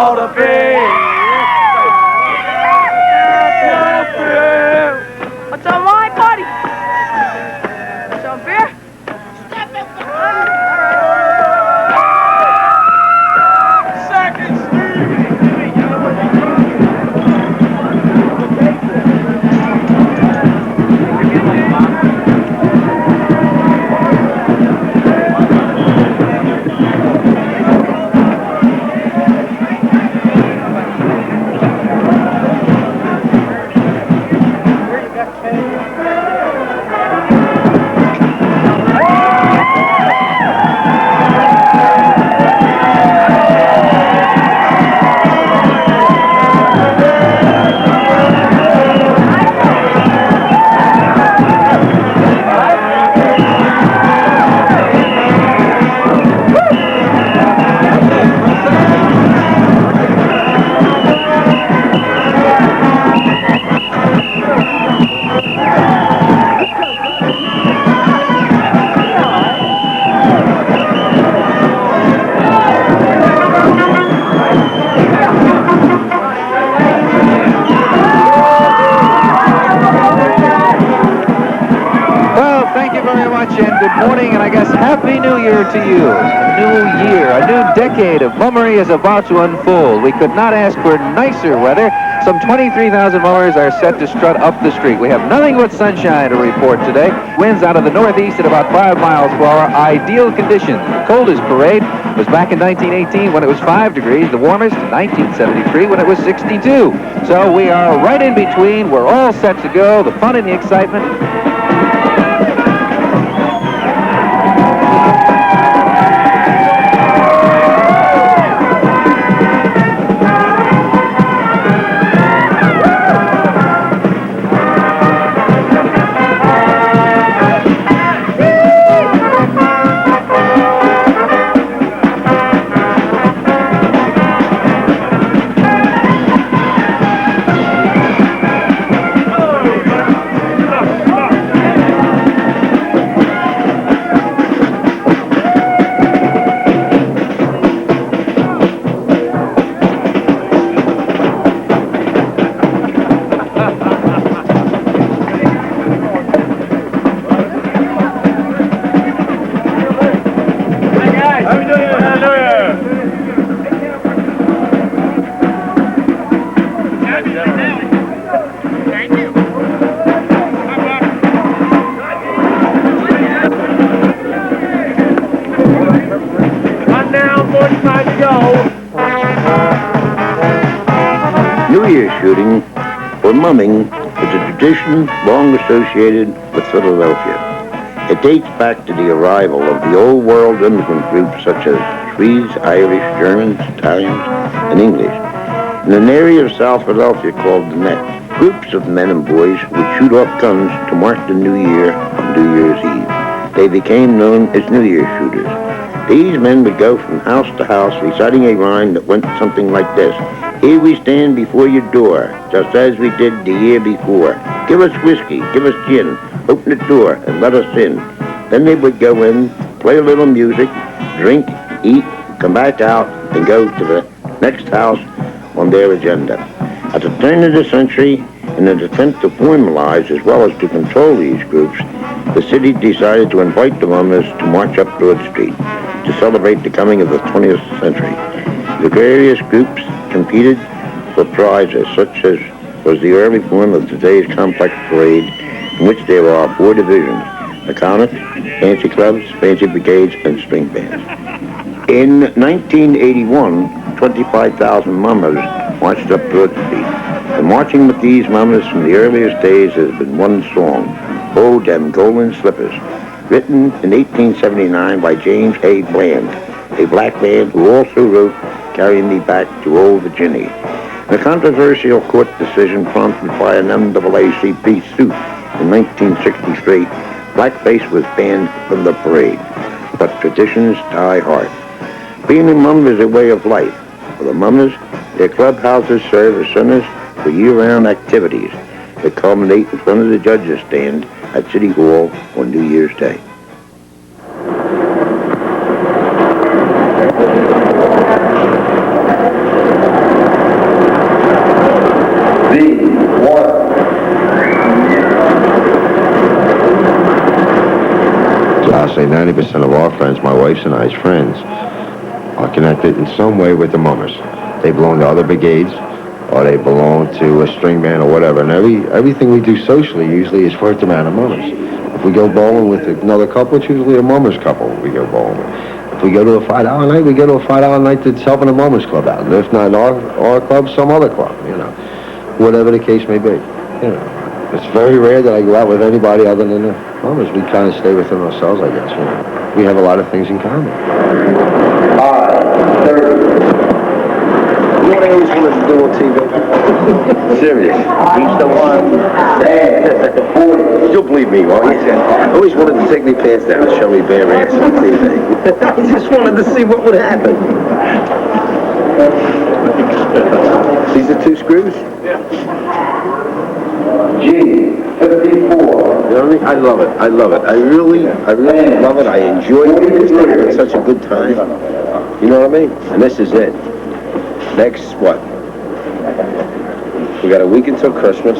ought to be. What's on my party? Some beer? Happy New Year to you. A new year, a new decade of mummery is about to unfold. We could not ask for nicer weather. Some 23,000 mummers are set to strut up the street. We have nothing but sunshine to report today. Winds out of the northeast at about 5 miles per hour. Ideal conditions. The coldest parade was back in 1918 when it was 5 degrees. The warmest, 1973, when it was 62. So we are right in between. We're all set to go. The fun and the excitement. New Year's shooting, or mumming, is a tradition long associated with Philadelphia. It dates back to the arrival of the Old World immigrant groups such as Swedes, Irish, Germans, Italians, and English. In an area of South Philadelphia called the Net, groups of men and boys would shoot off guns to mark the New Year on New Year's Eve. They became known as New Year's shooters. These men would go from house to house reciting a rhyme that went something like this. Here we stand before your door, just as we did the year before. Give us whiskey, give us gin, open the door and let us in. Then they would go in, play a little music, drink, eat, come back out, and go to the next house on their agenda. At the turn of the century, in an attempt to formalize as well as to control these groups, the city decided to invite the mummers to march up Broad Street to celebrate the coming of the 20th century. The various groups competed for prizes, such as was the early form of today's complex parade, in which there are 4 divisions: mechanics, fancy clubs, fancy brigades, and string bands. In 1981, 25,000 mummers marched up Broad Street. And marching with these mummers from the earliest days has been one song, "Oh, Dem Golden Slippers," written in 1879 by James A. Bland, a black man who also wrote "Carry Me Back to Old Virginia." In a controversial court decision prompted by an NAACP suit in 1963, blackface was banned from the parade. But traditions die hard. Being a mummer is a way of life. For the mummers, their clubhouses serve as centers for year-round activities that culminate in front of the judges' stand at City Hall on New Year's Day. I'll say 90% of our friends, my wife's and I's friends, are connected in some way with the mummers. They belong to other brigades, or they belong to a string band or whatever. And everything we do socially usually is for the man of mummers. If we go bowling with another couple, it's usually a mummers couple we go bowling with. If we go to a fight-hour night, we go to a fight-hour night that's helping a mummers club out. And if not our club, some other club, you know, whatever the case may be. You know, it's very rare that I go out with anybody other than the mummers. We kind of stay within ourselves, I guess. You know, we have a lot of things in common. You know what I always wanted to do on TV? Serious. He's the one. You'll believe me, won't you? I always wanted to take my pants down and show me bare ass on TV. I just wanted to see what would happen. These are 2 screws? Yeah. G54. You know what I mean? I love it. I love it. I really love it. I enjoy it because they're having such a good time. You know what I mean? And this is it. Next, what? We got a week until Christmas,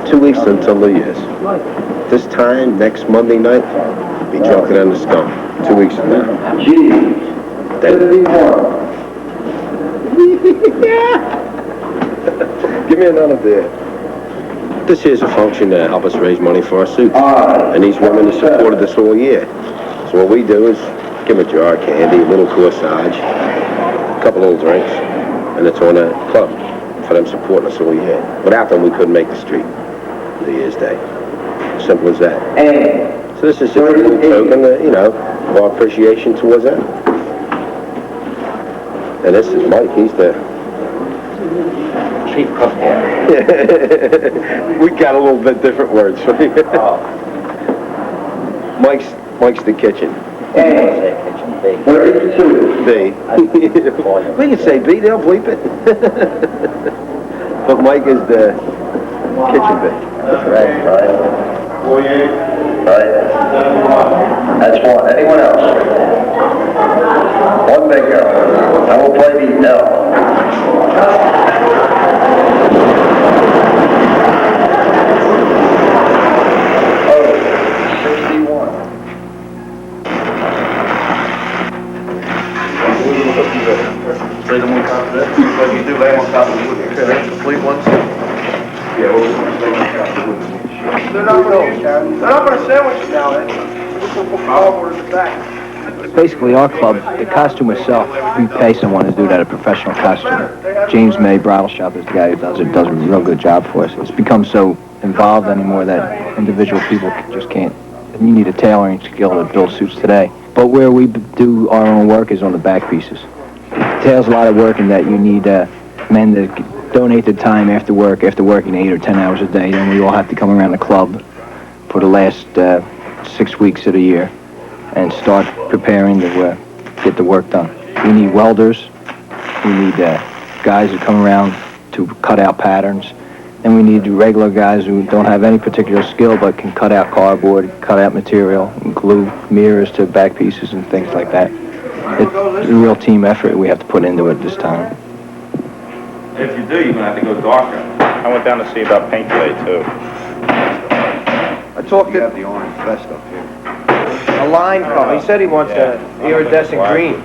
2 weeks until New Year's. This time, next Monday night, be drunken on the skunk. 2 weeks from now. Give me another beer. This here's a function to help us raise money for our suits. And these women have supported us all year. So what we do is give them a jar of candy, a little corsage, a couple little drinks, and it's on a club for them supporting us all year. Without them, we couldn't make the street New Year's Day. Simple as that. So this is just a little token, you know, of our appreciation towards them. And this is Mike. He's the chief cook. We got a little bit different words. Mike's the kitchen. Where is the two? B. We can say B, they'll bleep it. But Mike is the kitchen B. That's right. That's one. Anyone else? One big girl. I will play the L. Lay them on top of that. Like you do, lay them on top of the wood. Okay, that's complete ones? Yeah, we'll lay them on top of the wood. They're not going to sandwich now, I'll order the back. Basically, our club, the costume itself, we pay someone to do that, a professional costumer. James May Bridal Shop is the guy who does a real good job for us. It's become so involved anymore that individual people just can't. You need a tailoring skill to build suits today. But where we do our own work is on the back pieces. It entails a lot of work in that you need men to donate their time after work, after working 8 or 10 hours a day. Then we all have to come around the club for the last 6 weeks of the year and start preparing to get the work done. We need welders. We need guys who come around to cut out patterns. And we need regular guys who don't have any particular skill but can cut out cardboard, cut out material, and glue mirrors to back pieces and things like that. It's a real team effort we have to put into it this time. If you do, you're going to have to go darker. I went down to see about paint today, too. I talked to the orange vest up here. a line color. He said he wants the iridescent green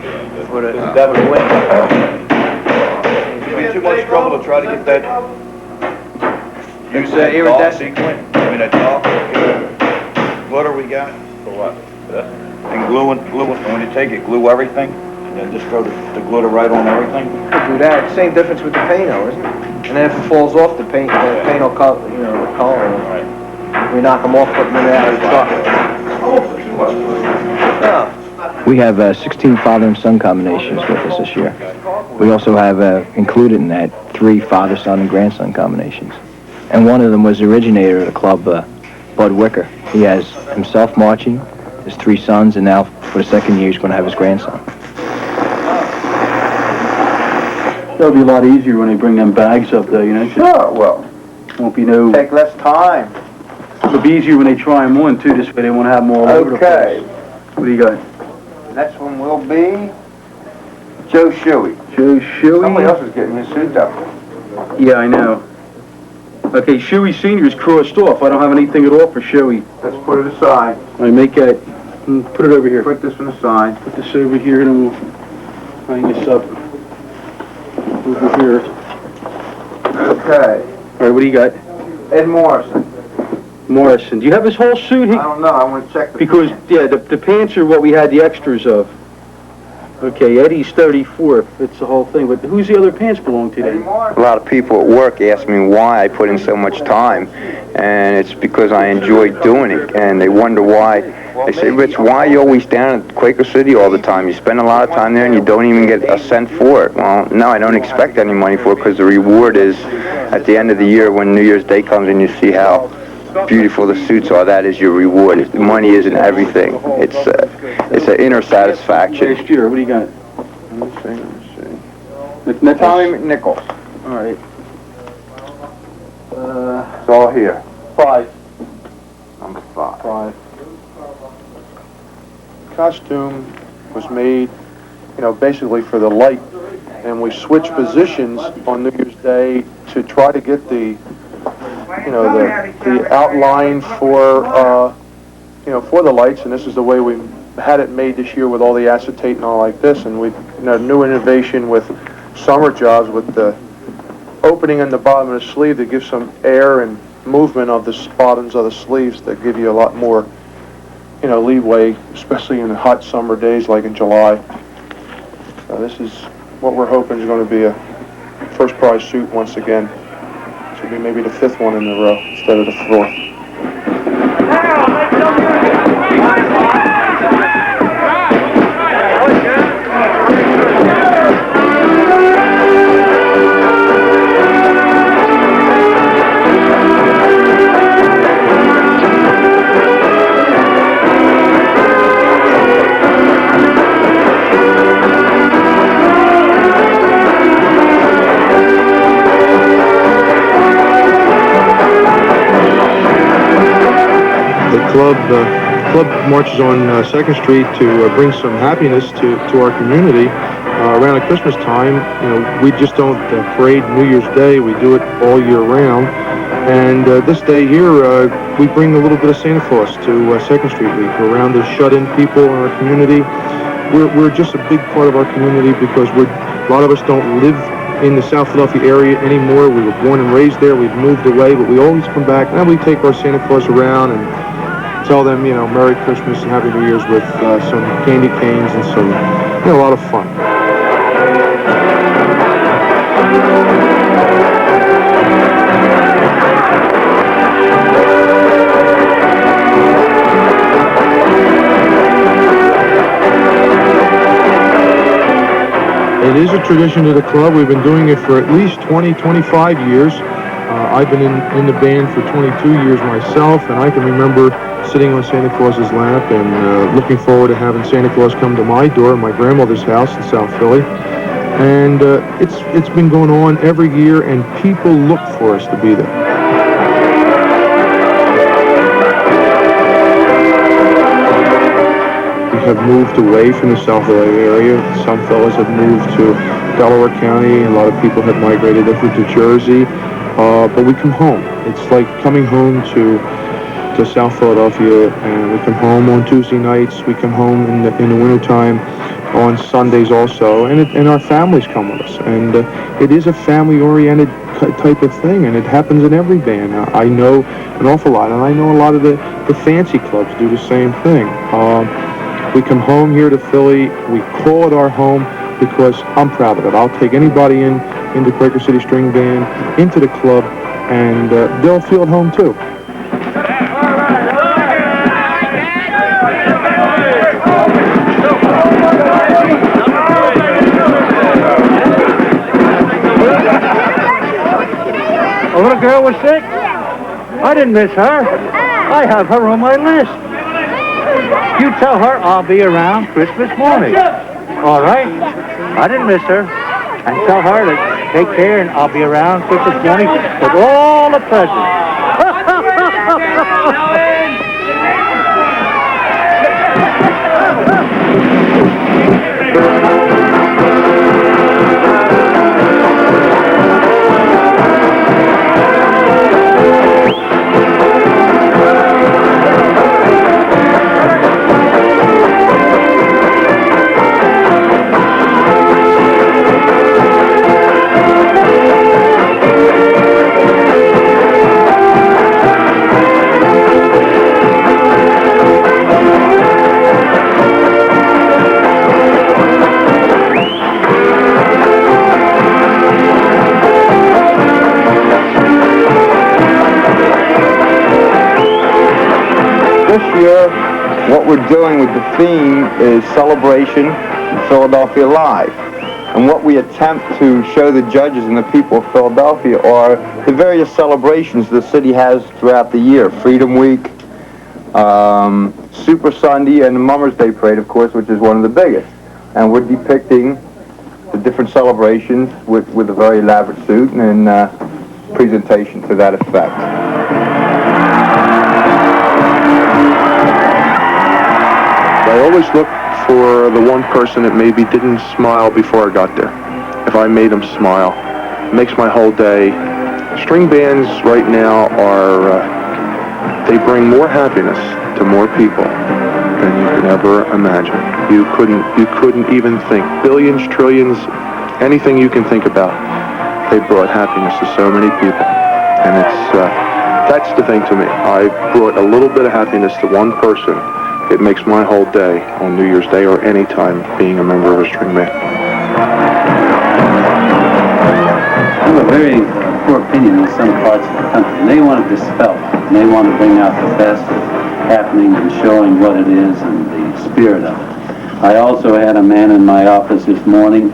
for the wing. It'd be too much trouble to try to get that. Use the iridescent glint. I mean, that dark glitter we got. For what? And glue it, and when you take it, glue everything, and then just throw the glitter right on everything. Do that. Same difference with the paint, though, isn't it? And then if it falls off, the paint will color, the color. Right. We knock them off, put them in there, and start. We have 16 father and son combinations with us this year. We also have included in that 3 father, son, and grandson combinations. And one of them was the originator of the club, Bud Wicker. He has himself marching, his 3 sons, and now for the second year he's going to have his grandson. That'll be a lot easier when they bring them bags up there, Sure, well, Won't be no... take less time. It'll be easier when they try them on, too. This way they won't have them all over the place. What do you got? Next one will be Joe Shuey. Joe Shuey? Somebody else is getting his suit up. Yeah, I know. Okay, Shuey Senior is crossed off. I don't have anything at all for Shuey. Let's put it aside. I make that Put it over here. Put this on the side. Put this over here, and we'll hang this up over here. Okay. All right, what do you got? Ed Morrison. Morrison. Do you have his whole suit? I don't know. I want to check the Because, pants. yeah, the pants are what we had the extras of. Okay, Eddie's 34. It's the whole thing. But who's the other pants belong to Eddie then? Morrison. A lot of people at work ask me why I put in so much time, and it's because I enjoy doing it, and they wonder why. They say, Rich, why are you always down at Quaker City all the time? You spend a lot of time there and you don't even get a cent for it. Well, no, I don't expect any money for it because the reward is at the end of the year when New Year's Day comes and you see how beautiful the suits are. That is your reward. The money isn't everything. It's an inner satisfaction. Last year, what do you got? Tommy McNichols. All right. It's all here. 5. Number 5. 5. Costume was made, basically for the light, and we switched positions on New Year's Day to try to get the outline for, for the lights, and this is the way we had it made this year with all the acetate and all like this, and we, new innovation with summer jobs with the opening in the bottom of the sleeve to give some air and movement of the bottoms of the sleeves that give you a lot more leeway, especially in the hot summer days like in July. So this is what we're hoping is going to be a first prize suit once again. Should be maybe the 5th one in a row instead of the 4th. The club marches on 2nd Street to bring some happiness to our community. Around at Christmas time, we just don't parade New Year's Day. We do it all year round. And this day here, we bring a little bit of Santa Claus to 2nd Street. We go around to shut-in people in our community. We're just a big part of our community because a lot of us don't live in the South Philadelphia area anymore. We were born and raised there. We've moved away, but we always come back. Now we take our Santa Claus around and tell them, Merry Christmas and Happy New Year's with some candy canes and some, a lot of fun. It is a tradition of the club. We've been doing it for at least 20, 25 years. I've been in the band for 22 years myself, and I can remember sitting on Santa Claus's lap and looking forward to having Santa Claus come to my door at my grandmother's house in South Philly. And it's been going on every year, and people look for us to be there. We have moved away from the South Philly area. Some fellows have moved to Delaware County. A lot of people have migrated over to Jersey. But we come home. It's like coming home to South Philadelphia, and we come home on Tuesday nights. We come home in the wintertime on Sundays also, and our families come with us. And it is a family-oriented type of thing, and it happens in every band. I know an awful lot, and I know a lot of the fancy clubs do the same thing. We come home here to Philly. We call it our home because I'm proud of it. I'll take anybody into Quaker City String Band, into the club, and they'll feel at home too. A little girl was sick? I didn't miss her. I have her on my list. You tell her I'll be around Christmas morning. All right? I didn't miss her. And tell her to take care, and I'll be around Christmas morning with all the presents. this year, what we're doing with the theme is Celebration Philadelphia Live. And what we attempt to show the judges and the people of Philadelphia are the various celebrations the city has throughout the year. Freedom Week, Super Sunday, and the Mummers Day Parade, of course, which is one of the biggest. And we're depicting the different celebrations with a very elaborate suit and presentation to that effect. I always look for the one person that maybe didn't smile before I got there. If I made them smile, it makes my whole day. String bands right now they bring more happiness to more people than you can ever imagine. You couldn't even think. Billions, trillions, anything you can think about. They brought happiness to so many people. And that's the thing to me. I brought a little bit of happiness to one person. It makes my whole day on New Year's Day or any time being a member of a string band. I have a very poor opinion in some parts of the country. And they want to dispel it. And they want to bring out the best happening and showing what it is and the spirit of it. I also had a man in my office this morning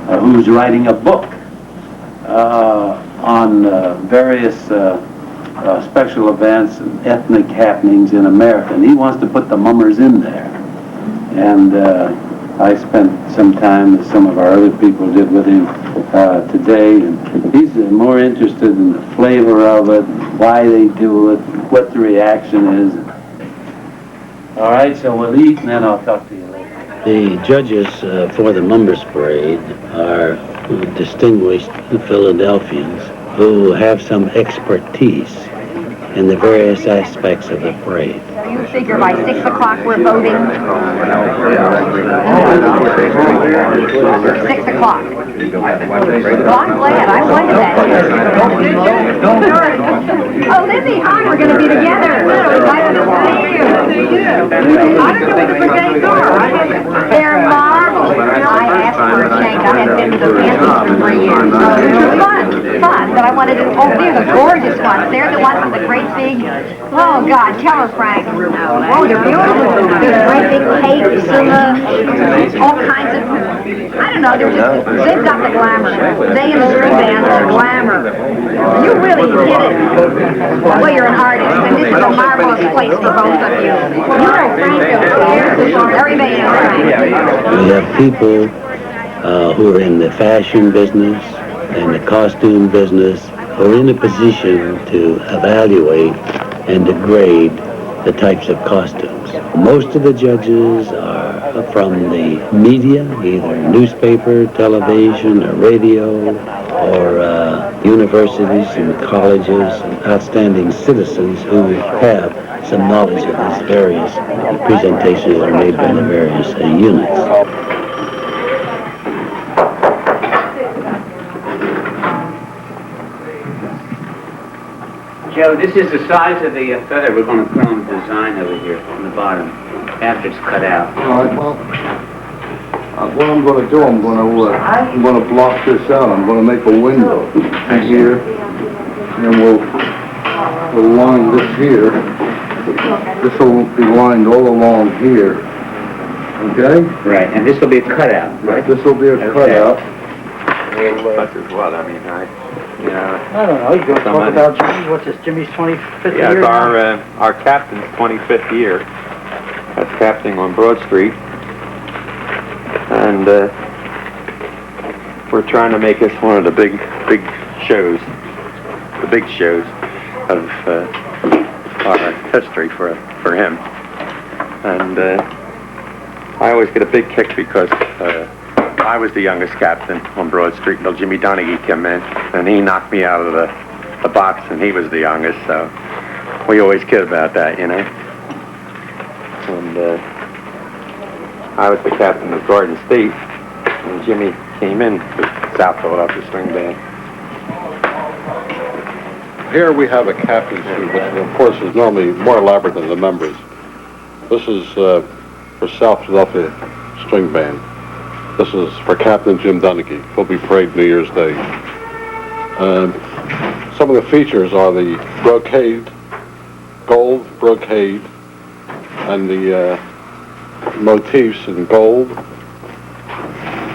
who's writing a book on various special events and ethnic happenings in America, and he wants to put the mummers in there. And I spent some time, as some of our other people did, with him today, and he's more interested in the flavor of it, why they do it, what the reaction is. All right, so we'll eat, and then I'll talk to you later. The judges for the Mummers Parade are distinguished Philadelphians who have some expertise in the various aspects of the parade. So you figure by 6 o'clock we're voting? 6 o'clock. Well, I'm glad. I wanted that. Oh, Lizzie, hi, we're going to be together. Nice to see you. I don't know what the brigades are. They're marvelous. I asked for a change. I hadn't been to the Pantheon for 3 years. So they're fun. But I wanted to, oh, they're the gorgeous ones. They're the ones with the great big, oh, God, tell her, Frank. Oh, they're beautiful. There's great big capes and all kinds of, I don't know, they've got the glamour. They and the string band are glamour. You really hit it. Well, you're an artist, and this is a marvelous place for both of you. You know Frank upstairs. Everybody knows Frank. We have people who are in the fashion business and the costume business who are in a position to evaluate and to grade the types of costumes. Most of the judges are from the media, either newspaper, television, or radio, or universities and colleges, and outstanding citizens who have some knowledge of these various presentations that are made by the various units. Joe, this is the size of the feather we're going to put on the design over here on the bottom after it's cut out. All right, well, what I'm going to do, I'm going to block this out. I'm going to make a window in here, and we'll line this here. This will be lined all along here. Okay? Right, and this will be a cutout, right? This will be a cutout. That's what I mean. I don't know, you going to talk about Jimmy? What's this, Jimmy's 25th year? Yes, our captain's 25th year. That's captaining on Broad Street. And we're trying to make this one of the big shows. The big shows of our history for him. And I always get a big kick because I was the youngest captain on Broad Street until Jimmy Donaghy came in, and he knocked me out of the box, and he was the youngest, so we always kid about that, you know. And I was the captain of Garden State, and Jimmy came in with South Philadelphia String Band. Here we have a captain's suit, which of course is normally more elaborate than the members. This is for South Philadelphia String Band. This is for Captain Jim Donaghy. He'll be parade New Year's Day. Some of the features are the brocade, gold brocade and the motifs in gold,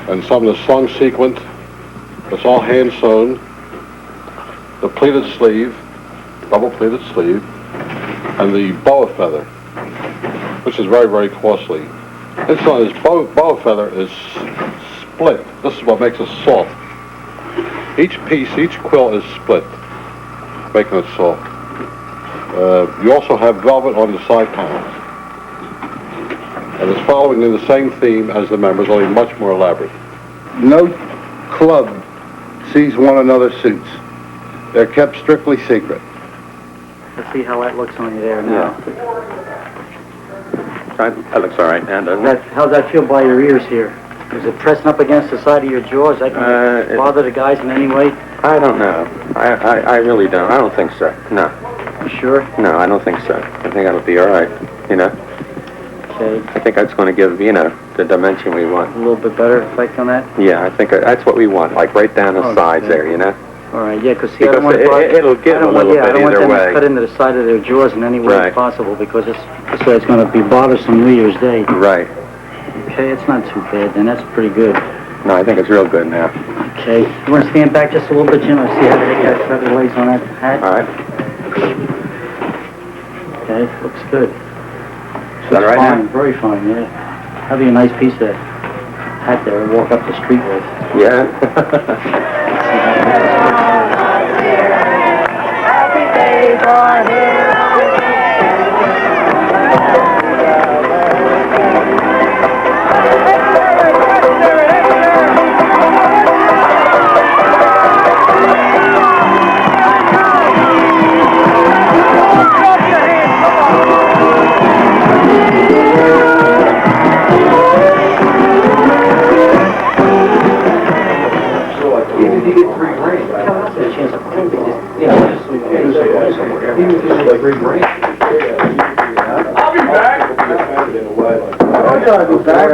and some of the slung sequence. It's all hand sewn. The pleated sleeve, double pleated sleeve, and the boa feather, which is very, very costly. This one is boa feather is split. This is what makes it soft. Each piece, each quill is split, making it soft. You also have velvet on the side panels. And it's following in the same theme as the members, only much more elaborate. No club sees one another's suits. They're kept strictly secret. Let's see how that looks on you there now. That looks all right now, doesn't it? How's that feel by your ears here? Is it pressing up against the side of your jaw? Is that going to bother the guys in any way? I don't know. I really don't. I don't think so. No. You sure? No, I don't think so. I think that'll be all right, you know? Okay. I think that's going to give, you know, the dimension we want. A little bit better effect on that? Yeah, I think that's what we want, like right down the sides there, you know? All right, yeah, because It'll give a little bit I don't want either them way. to cut into the side of their jaws in any way possible, because this way it's going to be bothersome New Year's Day. Right. Okay, it's not too bad then. That's pretty good. No, I think it's real good now. Okay. You want to stand back just a little bit, Jim? Let's see how they got feather lace on that hat. All right. Okay, looks good. Is that all right fine, now? very fine, yeah. That'd be a nice piece of hat there to walk up the street with. Yeah. I'll be back. I'll be back.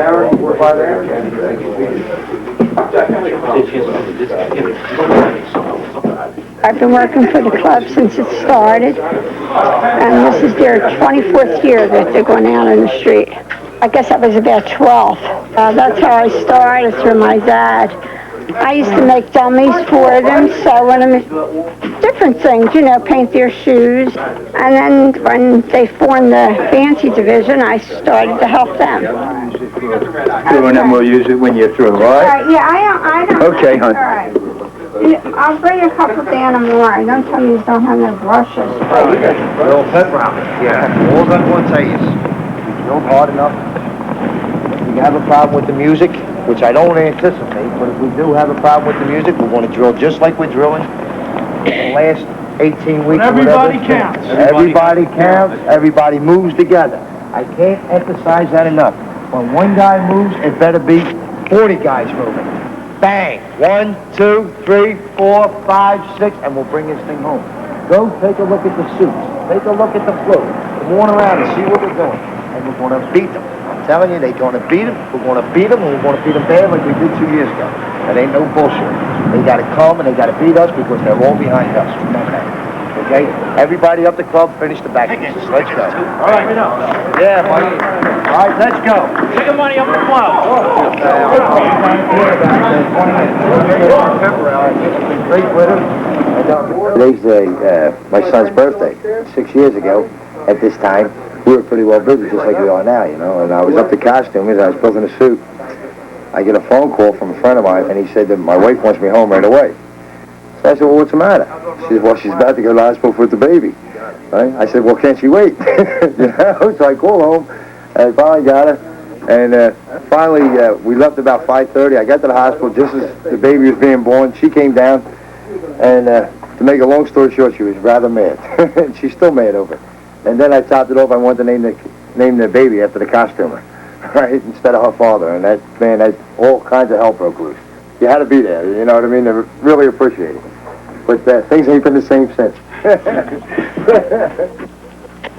I've been working for the club since it started, and this is their 24th year that they're going out on the street. I guess I was about 12. That's how I started, through my dad. I used to make dummies for them, sew them, different things, you know, paint their shoes. And then when they formed the fancy division, I started to help them. And then we'll use it when you're through, all right? Yeah, I don't. Okay, hon. All right. I'll bring a couple down more. Don't tell me you don't have no brushes. Little pepper out. Yeah. All I'm going to tell you is, if you hard enough, if we have a problem with the music, which I don't anticipate, but if we do have a problem with the music, we're going to drill just like we're drilling the last 18 weeks. Everybody counts. Everybody counts. Everybody moves together. I can't emphasize that enough. When one guy moves, it better be 40 guys moving. Bang! 1, 2, 3, 4, 5, 6, and we'll bring this thing home. Go take a look at the suits. Take a look at the float. Come on around and see what we're doing. And we're going to beat them. I'm telling you, they're going to beat them. We're going to beat them, and we're going to beat them bad like we did 2 years ago. That ain't no bullshit. They got to come and they got to beat us because they're all behind us. Remember that. Okay? Everybody up the club, finish the back pieces. Let's go. All right, we know. Yeah, buddy. All right, let's go. Take the money up the club. Today's my son's birthday. 6 years ago, at this time, we were pretty well busy, just like we are now, you know. And I was up to costumes, I was building a suit. I get a phone call from a friend of mine, and he said that my wife wants me home right away. So I said, well, what's the matter? She said, well, she's about to go to the hospital with the baby. Right? I said, well, can't she wait? You know? So I called home, and I finally got her. And finally, we left about 5:30. I got to the hospital just as the baby was being born. She came down, and to make a long story short, she was rather mad. And she's still mad over it. And then I topped it off. I wanted to name the baby after the costumer, right, instead of her father. And that all kinds of hell broke loose. You had to be there, you know what I mean? They really appreciate it. But things ain't been the same since.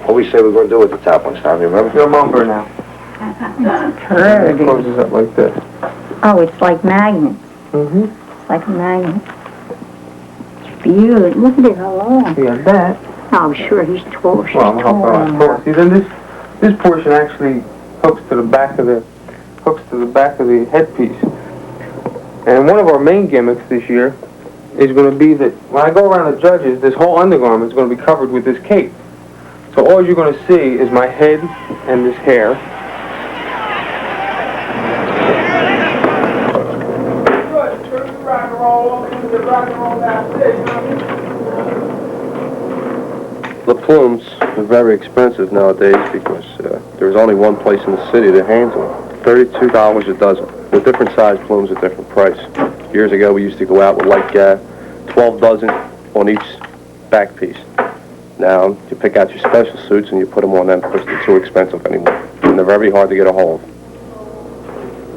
What we say we're going to do with the top ones, Tom, you remember? Your number now. Pretty. Closes up like this. Oh, it's like magnets. Mm-hmm. It's like a magnet. It's beautiful. Look at it, how long. Yeah, that. Oh, sure, he's tall. She's Well, how tall. far? See then this? This portion actually hooks to the back of the headpiece. And one of our main gimmicks this year is going to be that when I go around the judges, this whole undergarment is going to be covered with this cape. So all you're going to see is my head and this hair. The plumes are very expensive nowadays because there's only one place in the city that handles them. $32 a dozen. The different size plumes at different price. Years ago, we used to go out with like 12 dozen on each back piece. Now, you pick out your special suits and you put them on them because they're too expensive anymore. And they're very hard to get a hold of.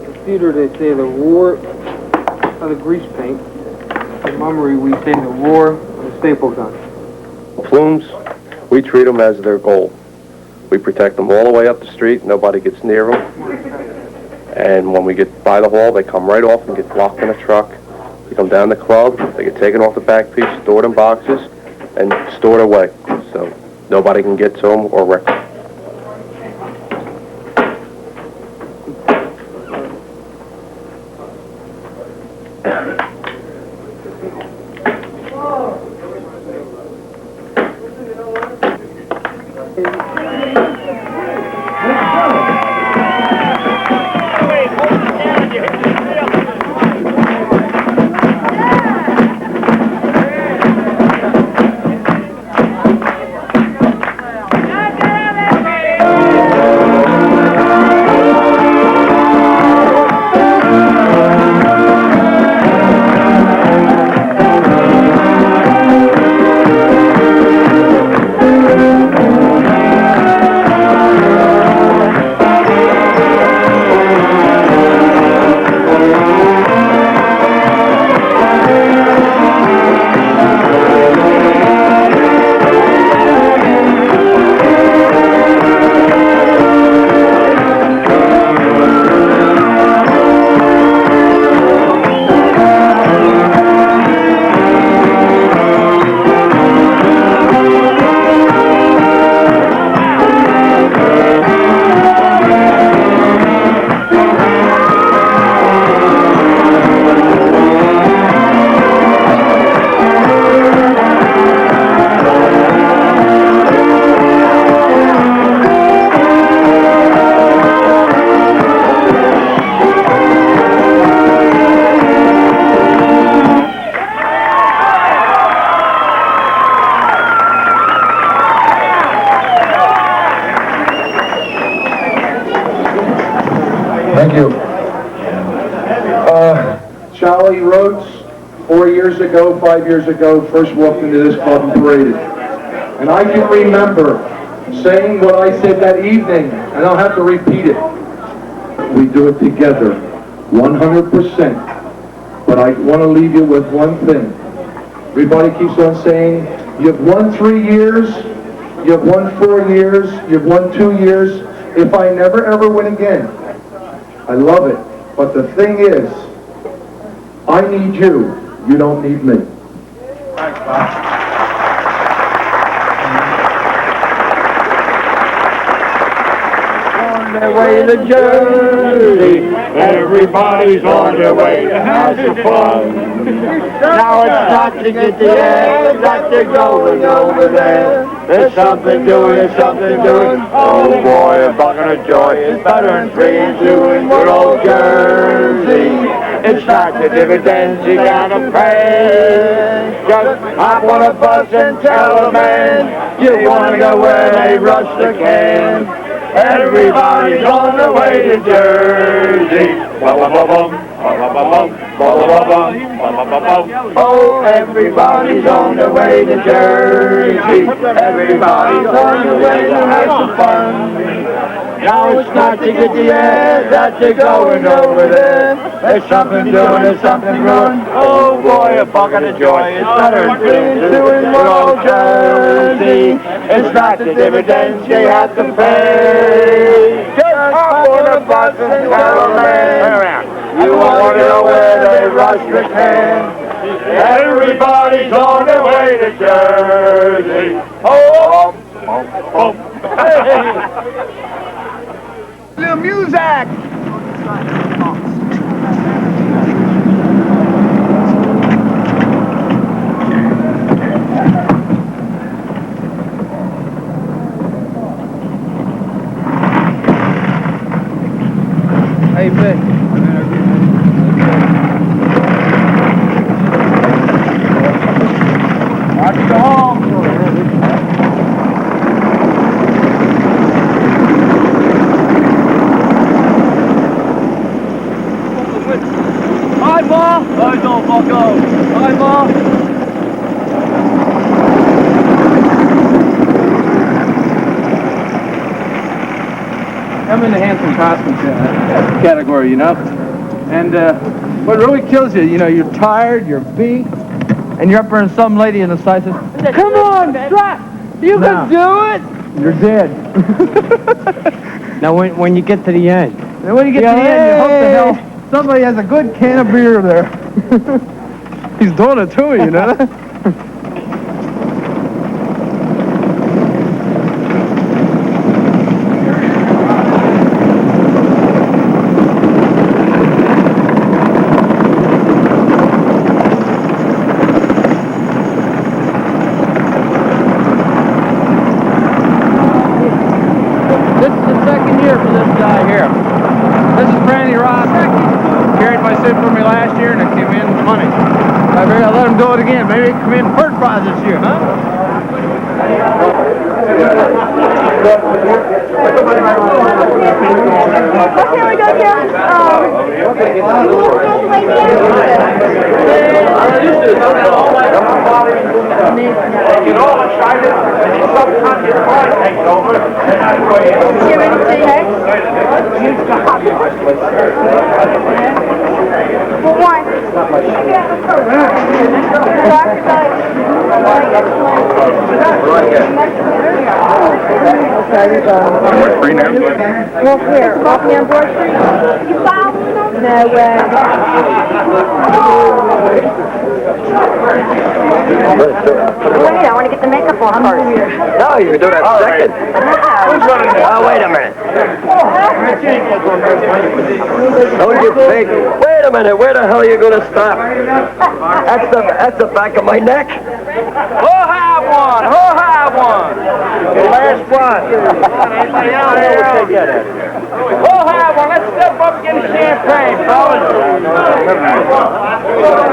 In theater, they say the roar of the grease paint. In mummery, we say the roar of the staple gun. Plumes, we treat them as their gold. We protect them all the way up the street. Nobody gets near them. And when we get by the hall, they come right off and get locked in a truck. They come down the club, they get taken off the back piece, stored in boxes, and stored away. So nobody can get to them or wreck them. Thank you. Charlie Rhodes, 4 years ago, 5 years ago, first walked into this club and paraded. And I can remember saying what I said that evening, and I don't have to repeat it. We do it together, 100%. But I want to leave you with one thing. Everybody keeps on saying, you've won 3 years, you've won 4 years, you've won 2 years. If I never ever win again, I love it. But the thing is, I need you. You don't need me. Thanks, Bob. On their way to Jersey, everybody's on their way to have some fun. Now it's not to get the air that they're going over there. There's something doing, there's something doing. Oh boy, a bucket of joy is better than 3 and 2 in good old Jersey. It's not the dividends you gotta pay. Just hop on a bus and tell a man you wanna go where they rush the can. Everybody's on their way to Jersey. Oh, everybody's on their way to Jersey. Everybody's on their way to have some fun. Now it's not to get the air that they're going over there. There's something doing, there's something brewing. Oh boy, a bucket of joy is better than 3 and 2 in good old Jersey. It's not the dividends they have to pay. Just hop on a bus and tell a man you want to know where they rush the can. Everybody's on their way to Jersey. Oh, oh, oh. Little music! How you been? Watch the hall. Hi, Ma. Hi, don't fuck out. Hi, Ma. I'm in the handsome costume category, you know? And what really kills you, you know, you're tired, you're beat, and you're up there and some lady in the side says, come on, strap! You can do it! You're dead. Now, when you get to the end, And when you get to the end, you hope to hell somebody has a good can of beer there. He's doing it to me, you know? This is the second year for this guy here. This is Franny Ross. Carried my suit for me last year and it came in with money. I figured I'll let him do it again. Maybe he can come in first prize this year, huh? Okay, we go here. Get all excited, and then sometimes your pride takes over, and that's where you... You ready to say next? For one. Free now? Well, here, walk me on Broad Street. You following them? No way. Wait, I want to get the makeup on first. No, you can do that second. Oh, wait a minute. Don't you think? Wait a minute, where the hell are you going to stop? That's the back of my neck. Who have one? Who have one? The last one. Anybody out there? Who have one? Let's step up and get a champagne, fellas.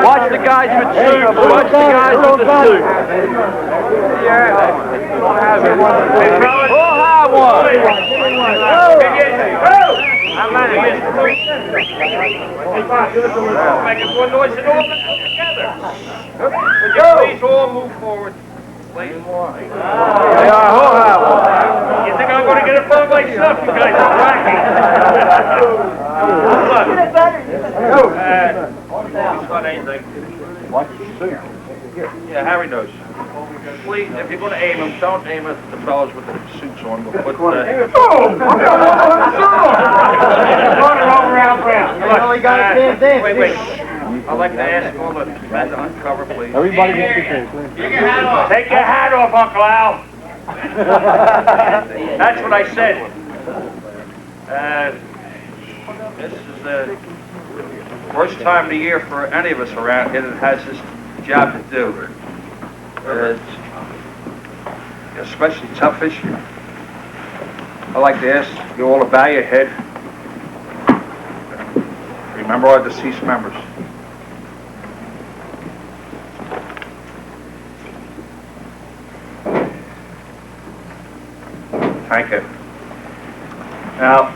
Watch the guys with suits. Watch the guys with the suits. Who have one? Making more noise than all of us together. Would you please all move forward? Please. They are who have one. You think I'm going to get a phone myself? You guys are wacky. Look. Anything. Watch your suit. Yeah, Harry knows. Please, if you're going to aim them, don't aim at the fellows with the suits on. We'll put Wait. I'd like to ask all the men to uncover, please. Everybody gets your face. Take your hat off. Take your hat off, Uncle Al. That's what I said. This is the worst time of the year for any of us around here that has this job to do. It's especially tough issue. I'd like to ask you all to bow your head. Remember our deceased members. Thank you. Now,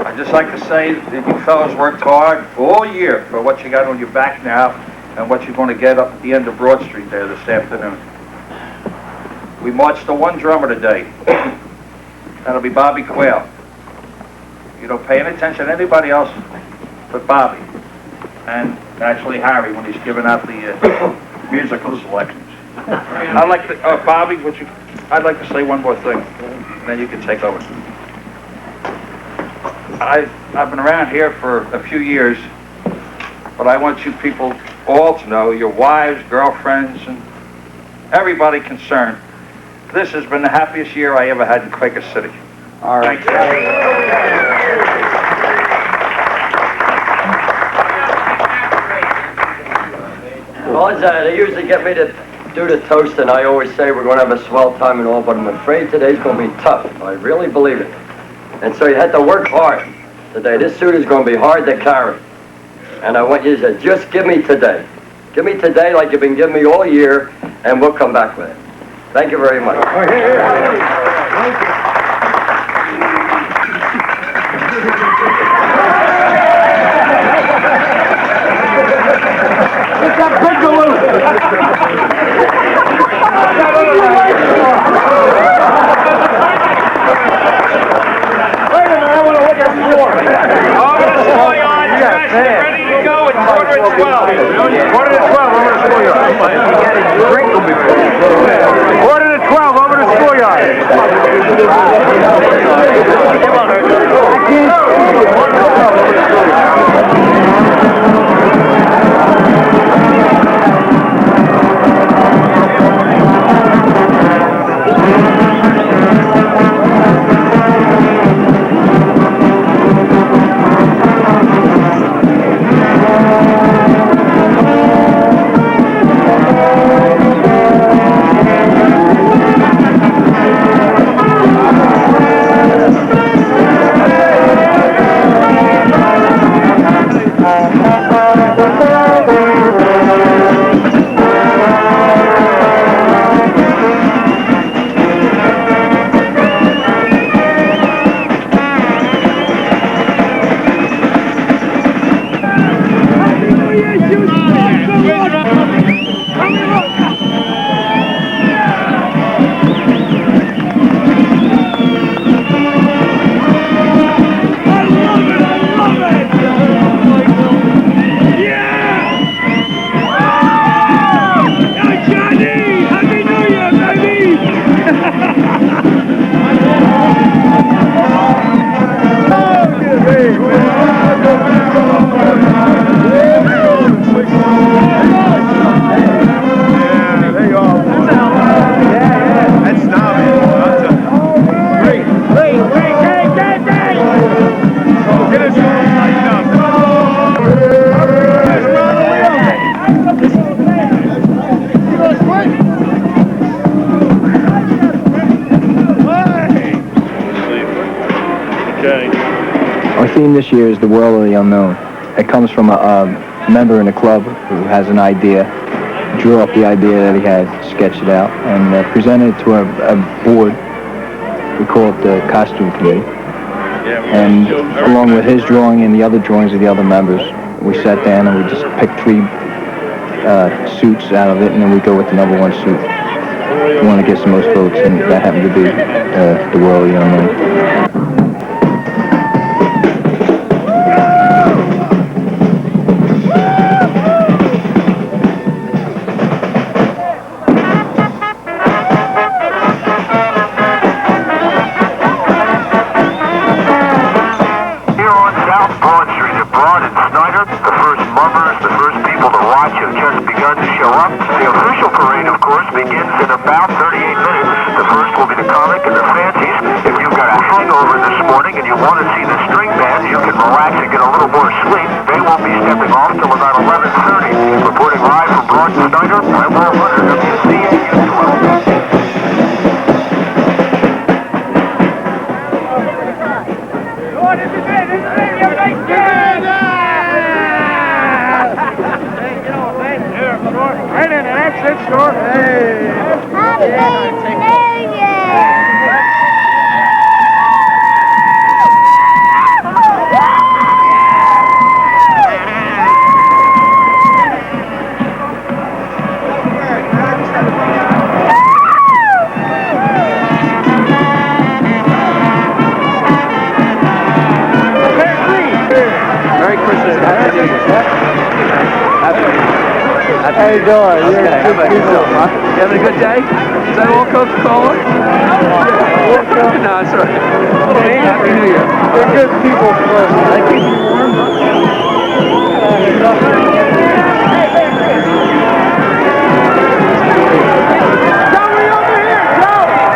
I'd just like to say that you fellows worked hard all year for what you got on your back now and what you're going to get up at the end of Broad Street there this afternoon. We marched to one drummer today. That'll be Bobby Quayle. You don't pay any attention to anybody else but Bobby. And naturally Harry when he's giving out the musical selections. I'd like to, Bobby, I'd like to say one more thing, and then you can take over. I've been around here for a few years, but I want you people all to know, your wives, girlfriends, and everybody concerned, this has been the happiest year I ever had in Quaker City. All right. Well, they usually get me to do the toast, and I always say we're going to have a swell time and all, but I'm afraid today's going to be tough. I really believe it. And so you had to work hard today. This suit is going to be hard to carry. And I want you to say, just give me today. Give me today like you've been giving me all year, and we'll come back with it. Thank you very much. Our theme this year is the world of the unknown. It comes from a member in the club who has an idea, drew up the idea that he had, sketched it out, and presented it to a board. We call it the costume committee. And along with his drawing and the other drawings of the other members, we sat down and we just picked 3 suits out of it, and then we go with the number 1 suit. The one that gets the most votes, and that happened to be the world of the unknown. How you doing? Okay, how about yourself, huh? You having a good day? Is that all Coca-Cola? No, it's all right. Happy New Year. They're good people, sir. Thank you. Joey, over here, Joe!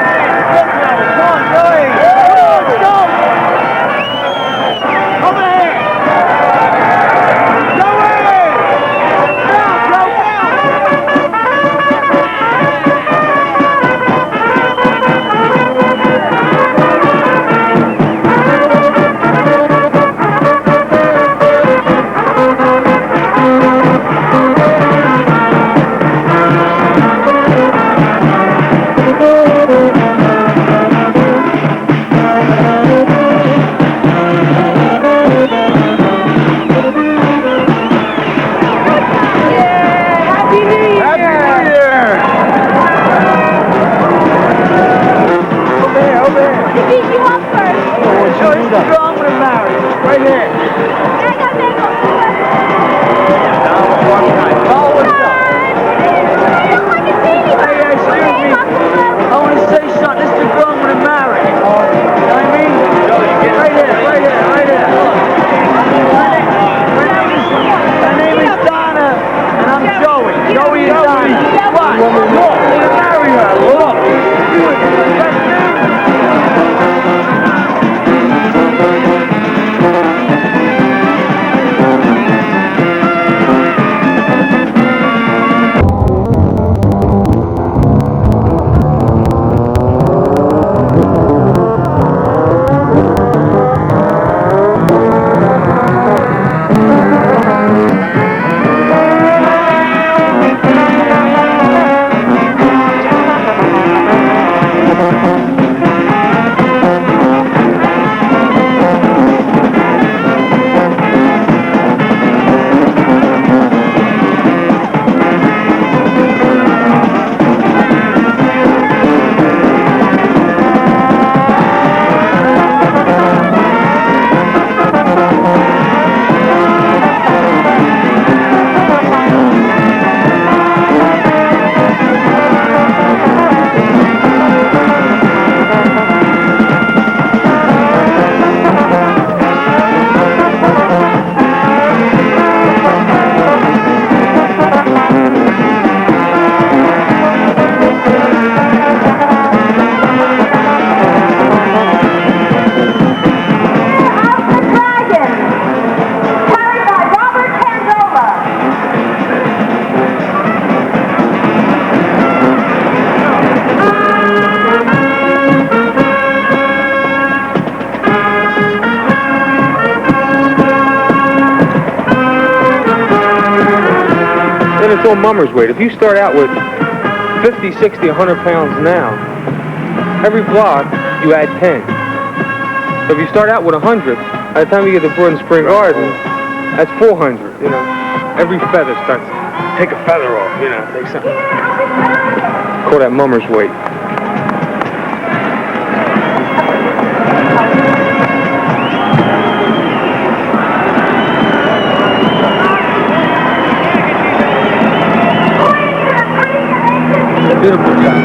It's all mummer's weight. If you start out with 50, 60, 100 pounds now, every block you add 10. So if you start out with 100, by the time you get to Broad and Spring Garden, that's 400, you know. Every feather starts, take a feather off, you know, take something. Call that mummer's weight. Beautiful job.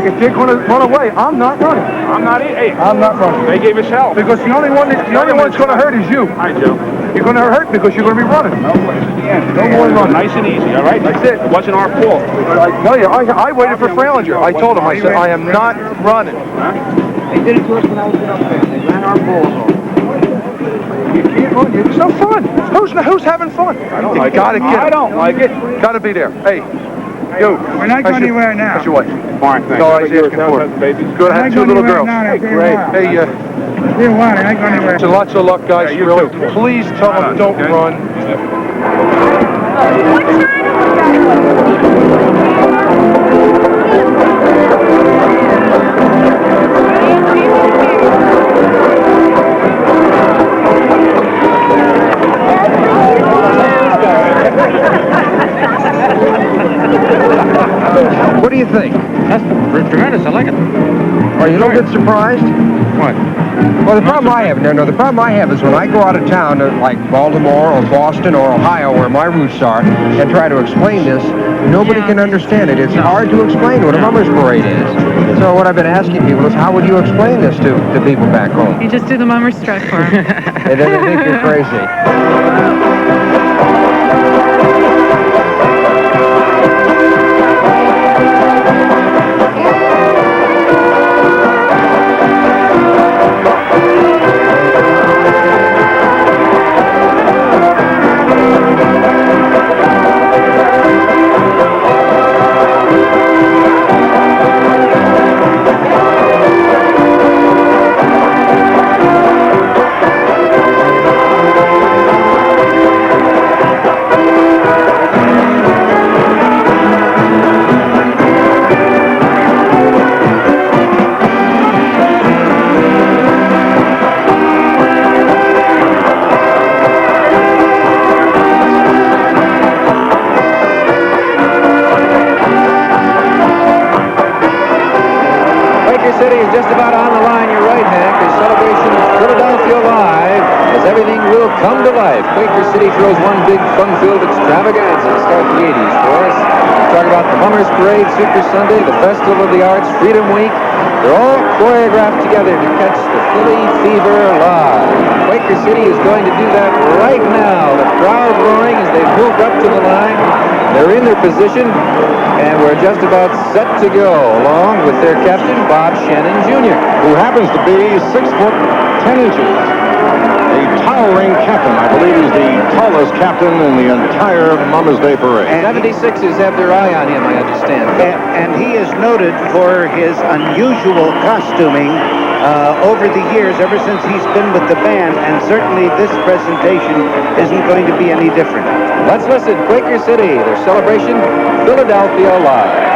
If they're going to run away, I'm not running. I'm not running. They gave us hell. Because the only one that's going to hurt is you. Hi, Joe. You're going to hurt because you're going to be running. No, but it's the end. No more running. Nice and easy, all right? That's it. It wasn't our fault. I tell you, I waited for Fralinger. I told him, I said, I am not running. They did it to us when I was up there. They ran our balls off. You can't run. It's no fun. Who's having fun? I don't like it. I don't like it. Got to be there. Hey, you. We're not going anywhere now. How's your wife? Fine, thanks. No, I was asking for it. Good. I had two little girls. Hey, great. Hey, you want it? I ain't going anywhere. so lots of luck, guys. Yeah, really. too. Please tell them don't run. think? That's tremendous. I like it. Oh, you don't get surprised? What? Well, the problem I have, the problem I have is when I go out of town, like Baltimore or Boston or Ohio, where my roots are, and try to explain this, nobody can understand it. It's hard to explain what a mummers parade is. So what I've been asking people is, how would you explain this to people back home? You just do the mummers strut for them. And then they think you're crazy. Quaker City is just about on the line. You're right, Hank. There's celebration of Philadelphia Live, as everything will come to life. Quaker City throws one big fun-filled extravaganza to start the 80s for us. Talk about the Mummers Parade, Super Sunday, the Festival of the Arts, Freedom Week. They're all choreographed together to catch the Philly Fever live. Quaker City is going to do that right now. The crowd roaring as they've moved up to the line. They're in their position, and we're just about set to go, along with their captain, Bob Shannon Jr., who happens to be 6 foot 10 inches. A towering captain. I believe he's the tallest captain in the entire Mama's Day Parade. 76ers have their eye on him, I understand. And he is noted for his unusual costuming over the years, ever since he's been with the band, and certainly this presentation isn't going to be any different. Let's listen. Quaker City, their celebration, Philadelphia Live.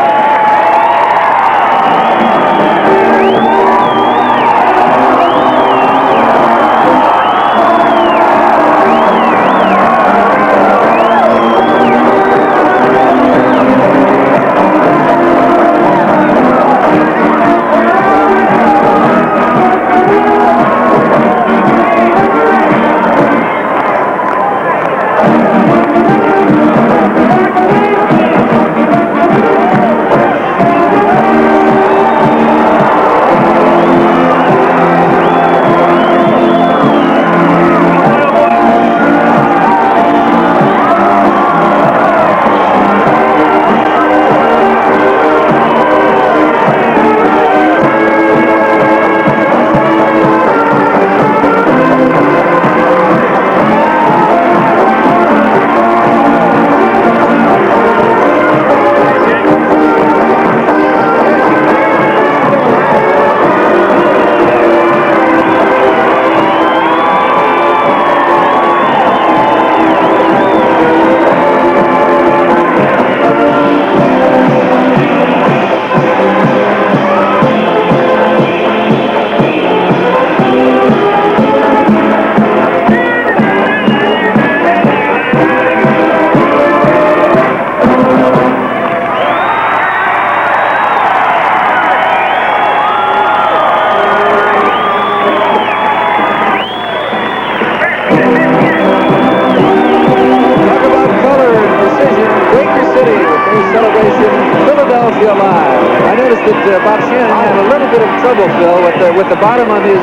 Bob Shannon had a little bit of trouble, Phil, with the bottom of his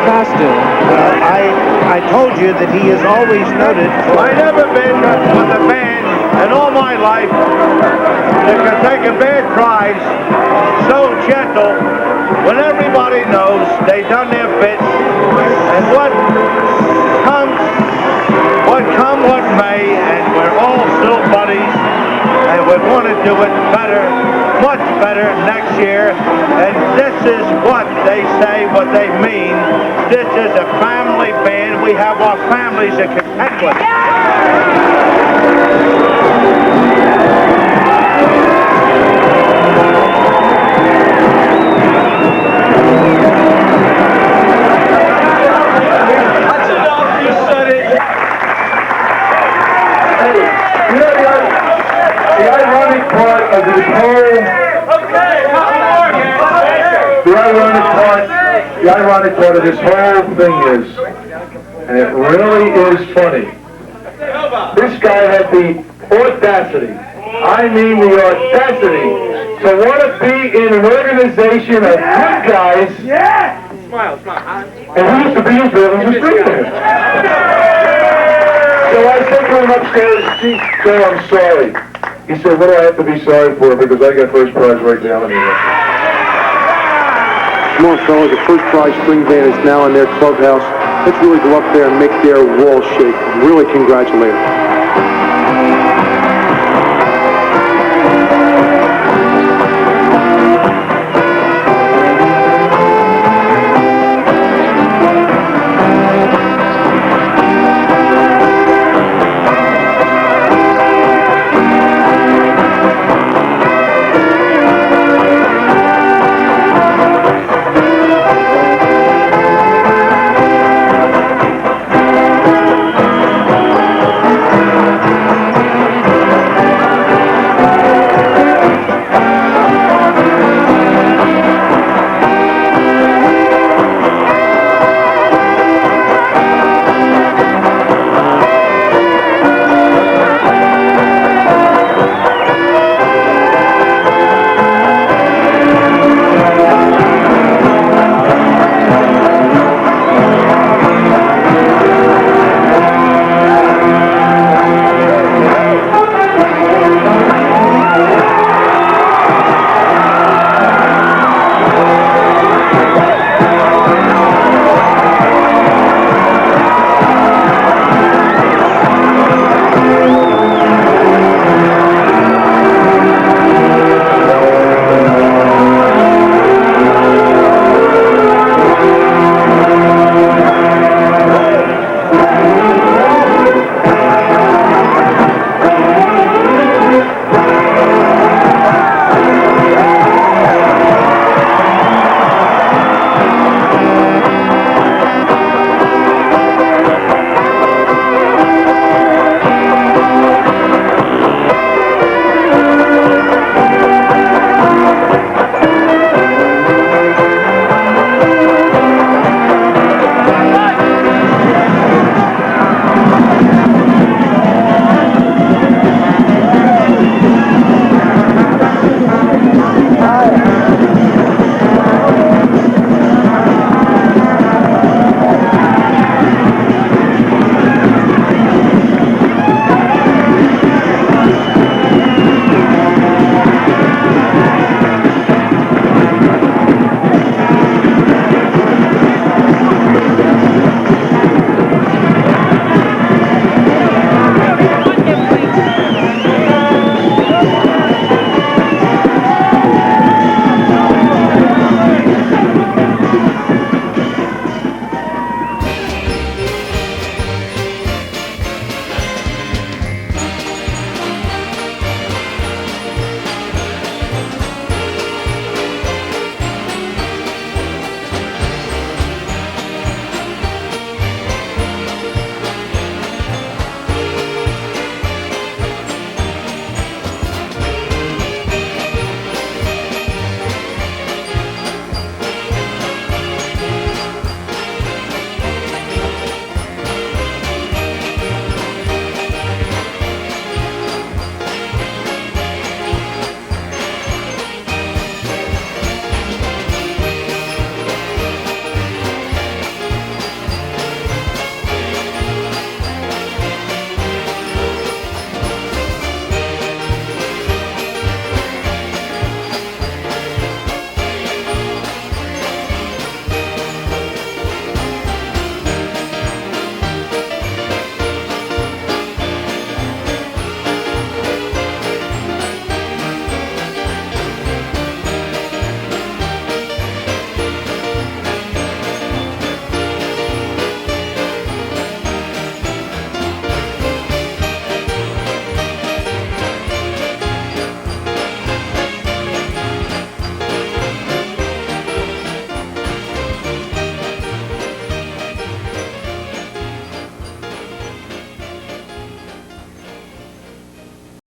costume. I told you that he is always noted for... I've never been with a band in all my life that can take a bad prize so gentle when everybody knows they done their bit, and what may, and we're all still buddies, and we want to do it better, much better next year. And this is what they say, what they mean. This is a family band. We have our families to contend with. The ironic ironic part of this whole... The ironic part of this whole thing is, and it really is funny, this guy had the audacity, I mean the audacity, to want to be in an organization of good guys, and he used to be his building was dreaming. So I said to him upstairs, "Gee, Joe, I'm sorry." He said, "What do I have to be sorry for? Because I got first prize right now anyway." Come on, fellas, the first prize string band is now in their clubhouse. Let's really go up there and make their walls shake. Really congratulate them.